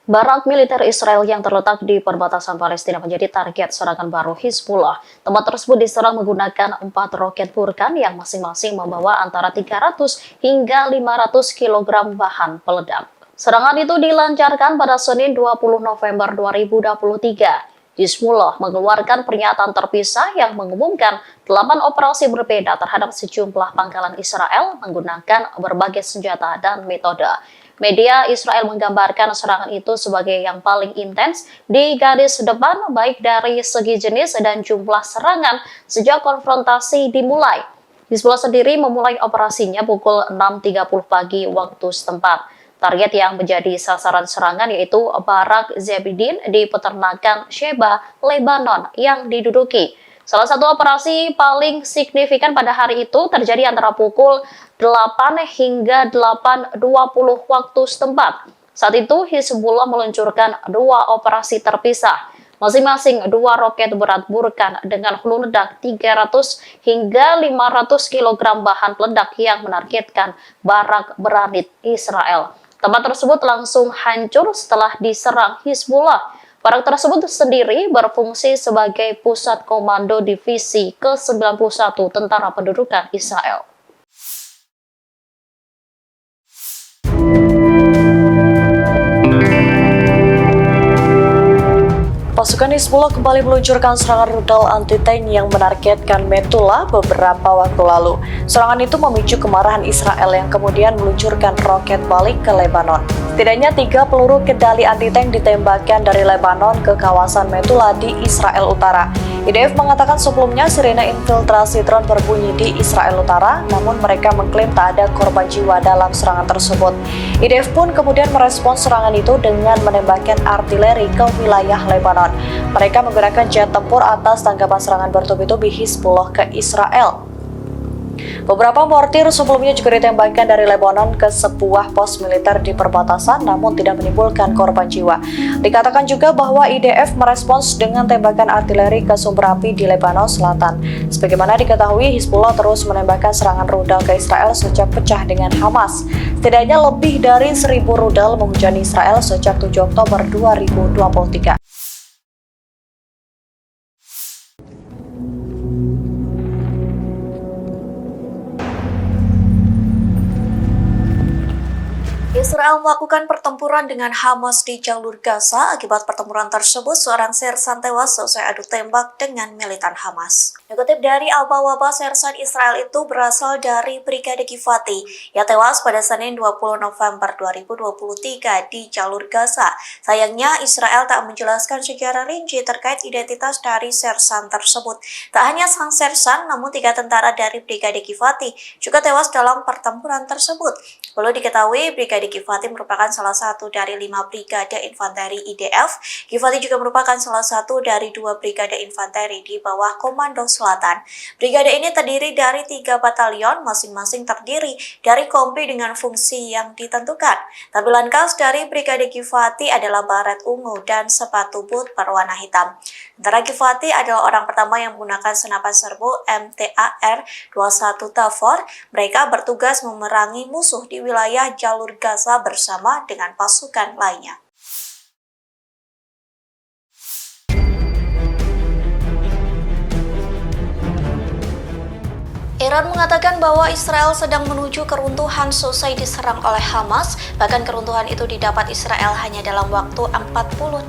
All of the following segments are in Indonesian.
Barak militer Israel yang terletak di perbatasan Palestina menjadi target serangan baru Hizbullah. Tempat tersebut diserang menggunakan 4 roket Burkan yang masing-masing membawa antara 300 hingga 500 kg bahan peledak. Serangan itu dilancarkan pada Senin 20 November 2023. Hizbullah mengeluarkan pernyataan terpisah yang mengumumkan 8 operasi berbeda terhadap sejumlah pangkalan Israel menggunakan berbagai senjata dan metode. Media Israel menggambarkan serangan itu sebagai yang paling intens di garis depan baik dari segi jenis dan jumlah serangan sejak konfrontasi dimulai. Hizbullah sendiri memulai operasinya pukul 6.30 pagi waktu setempat. Target yang menjadi sasaran serangan yaitu Barak Zebidin di peternakan Sheba, Lebanon yang diduduki. Salah satu operasi paling signifikan pada hari itu terjadi antara pukul 8 hingga 8.20 waktu setempat. Saat itu Hizbullah meluncurkan 2 operasi terpisah, masing-masing 2 roket berat Burkan dengan hulu ledak 300 hingga 500 kg bahan peledak yang menargetkan Barak Beranit Israel. Tempat tersebut langsung hancur setelah diserang Hizbullah. Barak tersebut sendiri berfungsi sebagai pusat komando divisi ke-91 Tentara Pendudukan Israel. Pasukan Hizbullah kembali meluncurkan serangan rudal anti-tank yang menargetkan Metula beberapa waktu lalu. Serangan itu memicu kemarahan Israel yang kemudian meluncurkan roket balik ke Lebanon. Setidaknya 3 peluru kendali anti-tank ditembakkan dari Lebanon ke kawasan Metula di Israel Utara. IDF mengatakan sebelumnya sirene infiltrasi drone berbunyi di Israel Utara, namun mereka mengklaim tak ada korban jiwa dalam serangan tersebut. IDF pun kemudian merespons serangan itu dengan menembakkan artileri ke wilayah Lebanon. Mereka menggunakan jet tempur atas tanggapan serangan bertubi-tubi Hizbullah ke Israel. Beberapa mortir sebelumnya juga ditembakkan dari Lebanon ke sebuah pos militer di perbatasan namun tidak menimbulkan korban jiwa. Dikatakan juga bahwa IDF merespons dengan tembakan artileri ke sumber api di Lebanon Selatan. Sebagaimana diketahui, Hizbullah terus menembakkan serangan rudal ke Israel sejak pecah dengan Hamas. Setidaknya lebih dari 1.000 rudal menghujani Israel sejak 7 Oktober 2023. Israel melakukan pertempuran dengan Hamas di jalur Gaza. Akibat pertempuran tersebut, seorang sersan tewas selesai adu tembak dengan militan Hamas. Dikutip dari Al-Bawaba, sersan Israel itu berasal dari Brigade Givati yang tewas pada Senin 20 November 2023 di jalur Gaza. Sayangnya, Israel tak menjelaskan secara rinci terkait identitas dari sersan tersebut. Tak hanya sang sersan, namun 3 tentara dari Brigade Givati juga tewas dalam pertempuran tersebut. Perlu diketahui, Brigade Givati merupakan salah satu dari 5 brigade infanteri IDF. Givati juga merupakan salah satu dari 2 brigade infanteri di bawah Komando Selatan. Brigade ini terdiri dari 3 batalion, masing-masing terdiri dari kompi dengan fungsi yang ditentukan. Tampilan khas dari Brigade Givati adalah baret ungu dan sepatu boot berwarna hitam. Tentara Givati adalah orang pertama yang menggunakan senapan serbu MTAR-21 Tavor. Mereka bertugas memerangi musuh di wilayah jalur Gaza bersama dengan pasukan lainnya. Iran mengatakan bahwa Israel sedang menuju keruntuhan selesai diserang oleh Hamas. Bahkan keruntuhan itu didapat Israel hanya dalam waktu 48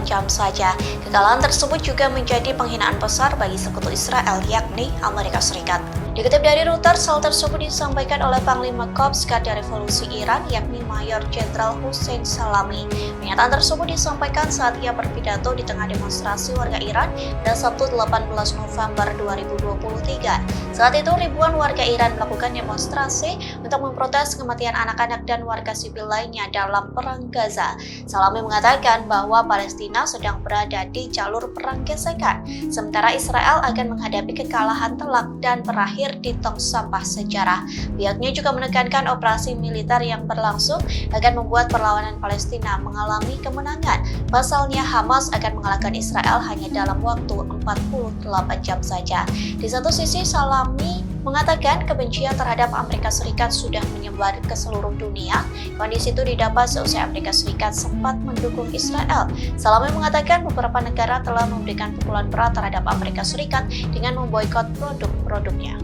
jam saja. Kekalahan tersebut juga menjadi penghinaan besar bagi sekutu Israel, yakni Amerika Serikat. Dikutip dari Reuters, hal tersebut disampaikan oleh Panglima Korps Garda Revolusi Iran, yakni Mayor Jenderal Hussein Salami. Pernyataan tersebut disampaikan saat ia berpidato di tengah demonstrasi warga Iran pada Sabtu 18 November 2023. Saat itu, ribuan warga Iran melakukan demonstrasi untuk memprotes kematian anak-anak dan warga sipil lainnya dalam Perang Gaza. Salami mengatakan bahwa Palestina sedang berada di jalur perang gesekan, sementara Israel akan menghadapi kekalahan telak dan berakhir di tong sampah sejarah. Pihaknya juga menekankan operasi militer yang berlangsung akan membuat perlawanan Palestina mengalami kemenangan. Pasalnya, Hamas akan mengalahkan Israel hanya dalam waktu 48 jam saja. Di satu sisi, Salami mengatakan kebencian terhadap Amerika Serikat sudah menyebar ke seluruh dunia. Kondisi itu didapat seusai Amerika Serikat sempat mendukung Israel. Salame mengatakan beberapa negara telah memberikan pukulan berat terhadap Amerika Serikat dengan memboikot produk-produknya.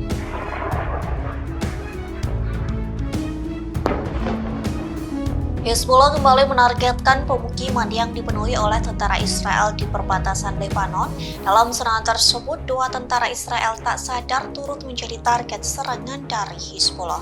Hizbullah kembali menargetkan pemukiman yang dipenuhi oleh tentara Israel di perbatasan Lebanon. Dalam serangan tersebut, 2 tentara Israel tak sadar turut menjadi target serangan dari Hizbullah.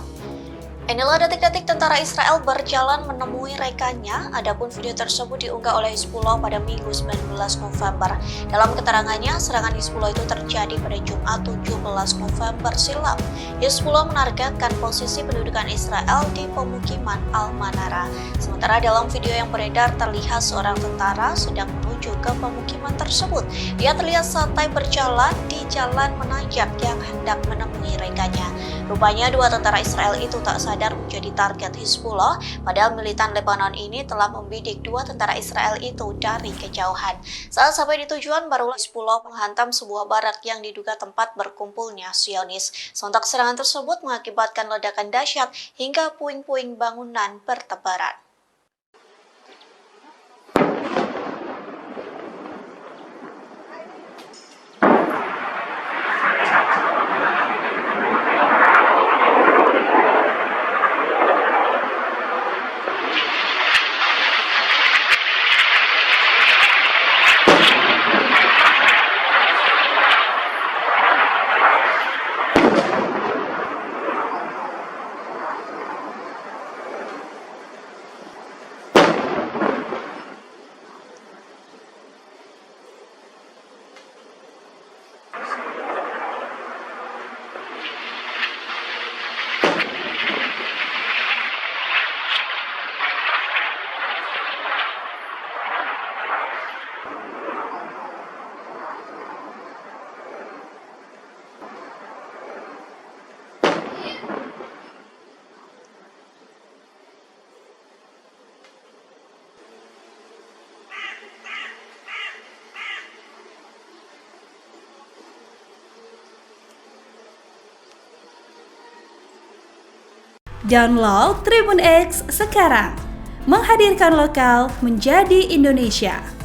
Inilah detik-detik tentara Israel berjalan menemui rekannya. Adapun video tersebut diunggah oleh Hizbullah pada Minggu 19 November. Dalam keterangannya, serangan Hizbullah itu terjadi pada Jumat 17 November silam. Hizbullah menargetkan posisi pendudukan Israel di pemukiman Al-Manara. Sementara dalam video yang beredar terlihat seorang tentara sedang menuju ke pemukiman tersebut. Dia terlihat santai berjalan di jalan menanjak yang hendak menemui rekannya. Rupanya 2 tentara Israel itu tak sadar menjadi target Hizbullah, padahal militan Lebanon ini telah membidik 2 tentara Israel itu dari kejauhan. Saat sampai di tujuan, barulah Hizbullah menghantam sebuah barak yang diduga tempat berkumpulnya Zionis. Sontak serangan tersebut mengakibatkan ledakan dahsyat hingga puing-puing bangunan bertebaran. Download Tribun X sekarang, menghadirkan lokal menjadi Indonesia.